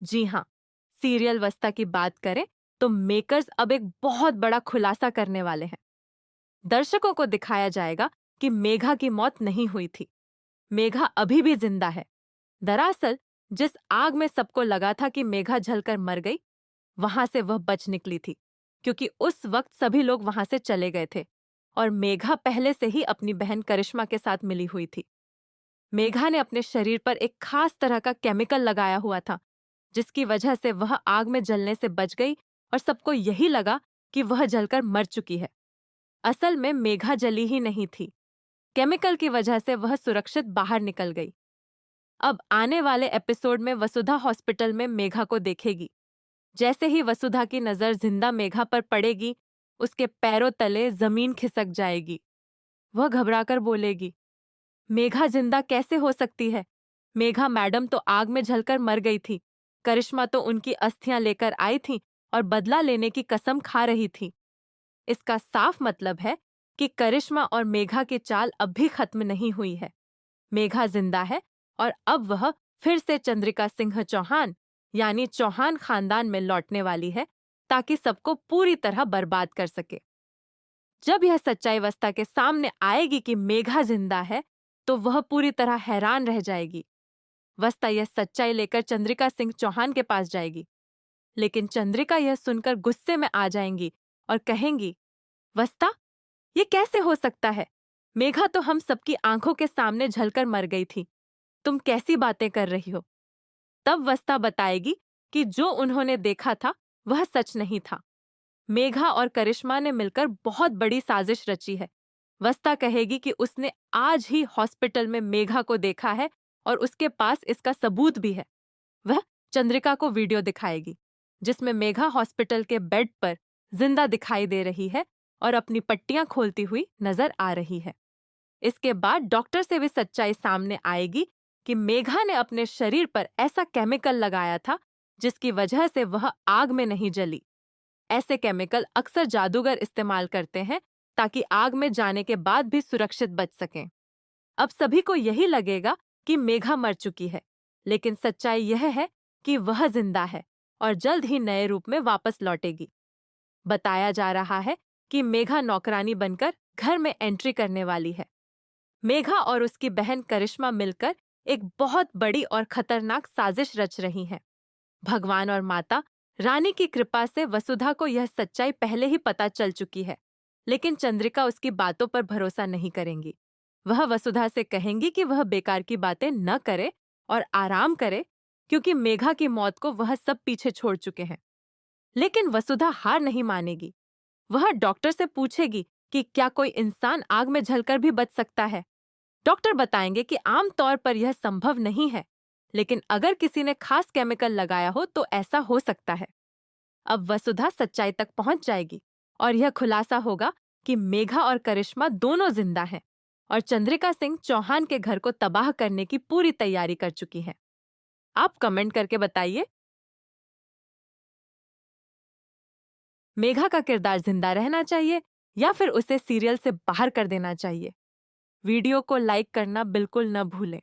जी हाँ, सीरियल वस्ता की बात करें तो मेकर्स अब एक बहुत बड़ा खुलासा करने वाले हैं। दर्शकों को दिखाया जाएगा कि मेघा की मौत नहीं हुई थी। मेघा अभी भी जिंदा है। दरअसल जिस आग में सबको लगा था कि मेघा जलकर मर गई, वहां से वह बच निकली थी, क्योंकि उस वक्त सभी लोग वहां से चले गए थे और मेघा पहले से ही अपनी बहन करिश्मा के साथ मिली हुई थी। मेघा ने अपने शरीर पर एक खास तरह का केमिकल लगाया हुआ था, जिसकी वजह से वह आग में जलने से बच गई और सबको यही लगा कि वह जलकर मर चुकी है। असल में मेघा जली ही नहीं थी। केमिकल की वजह से वह सुरक्षित बाहर निकल गई। अब आने वाले एपिसोड में वसुधा हॉस्पिटल में मेघा को देखेगी। जैसे ही वसुधा की नजर जिंदा मेघा पर पड़ेगी, उसके पैरों तले जमीन खिसक जाएगी। वह घबराकर बोलेगी, मेघा जिंदा कैसे हो सकती है? मेघा मैडम तो आग में जलकर मर गई थी। करिश्मा तो उनकी अस्थियां लेकर आई थी और बदला लेने की कसम खा रही थी। इसका साफ मतलब है कि करिश्मा और मेघा की चाल अब भी खत्म नहीं हुई है। मेघा जिंदा है और अब वह फिर से चंद्रिका सिंह चौहान यानी चौहान खानदान में लौटने वाली है, ताकि सबको पूरी तरह बर्बाद कर सके। जब यह सच्चाई वस्ता के सामने आएगी कि मेघा जिंदा है, तो वह पूरी तरह हैरान रह जाएगी। वस्ता यह सच्चाई लेकर चंद्रिका सिंह चौहान के पास जाएगी, लेकिन चंद्रिका यह सुनकर गुस्से में आ जाएंगी और कहेंगी, वस्ता, ये कैसे हो सकता है? मेघा तो हम सबकी आंखों के सामने जलकर मर गई थी। तुम कैसी बातें कर रही हो? तब वस्ता बताएगी कि जो उन्होंने देखा था वह सच नहीं था। मेघा और करिश्मा ने मिलकर बहुत बड़ी साजिश रची है। वस्ता कहेगी कि उसने आज ही हॉस्पिटल में मेघा को देखा है और उसके पास इसका सबूत भी है। वह चंद्रिका को वीडियो दिखाएगी, जिसमें मेघा हॉस्पिटल के बेड पर जिंदा दिखाई दे रही है और अपनी पट्टियां खोलती हुई नजर आ रही है। इसके बाद डॉक्टर से भी सच्चाई सामने आएगी कि मेघा ने अपने शरीर पर ऐसा केमिकल लगाया था, जिसकी वजह से वह आग में नहीं जली। ऐसे केमिकल अक्सर जादूगर इस्तेमाल करते हैं, ताकि आग में जाने के बाद भी सुरक्षित बच सकें। अब सभी को यही लगेगा कि मेघा मर चुकी है, लेकिन सच्चाई यह है कि वह जिंदा है और जल्द ही नए रूप में वापस लौटेगी। बताया जा रहा है कि मेघा नौकरानी बनकर घर में एंट्री करने वाली है। मेघा और उसकी बहन करिश्मा मिलकर एक बहुत बड़ी और खतरनाक साजिश रच रही हैं। भगवान और माता रानी की कृपा से वसुधा को यह सच्चाई पहले ही पता चल चुकी है, लेकिन चंद्रिका उसकी बातों पर भरोसा नहीं करेंगी। वह वसुधा से कहेंगी कि वह बेकार की बातें न करे और आराम करे, क्योंकि मेघा की मौत को वह सब पीछे छोड़ चुके हैं। लेकिन वसुधा हार नहीं मानेगी। वह डॉक्टर से पूछेगी कि क्या कोई इंसान आग में जलकर भी बच सकता है। डॉक्टर बताएंगे कि आम तौर पर यह संभव नहीं है, लेकिन अगर किसी ने खास केमिकल लगाया हो तो ऐसा हो सकता है। अब वसुधा सच्चाई तक पहुंच जाएगी और यह खुलासा होगा कि मेघा और करिश्मा दोनों जिंदा हैं और चंद्रिका सिंह चौहान के घर को तबाह करने की पूरी तैयारी कर चुकी हैं। आप कमेंट करके बताइए, मेघा का किरदार जिंदा रहना चाहिए या फिर उसे सीरियल से बाहर कर देना चाहिए? वीडियो को लाइक करना बिल्कुल न भूलें।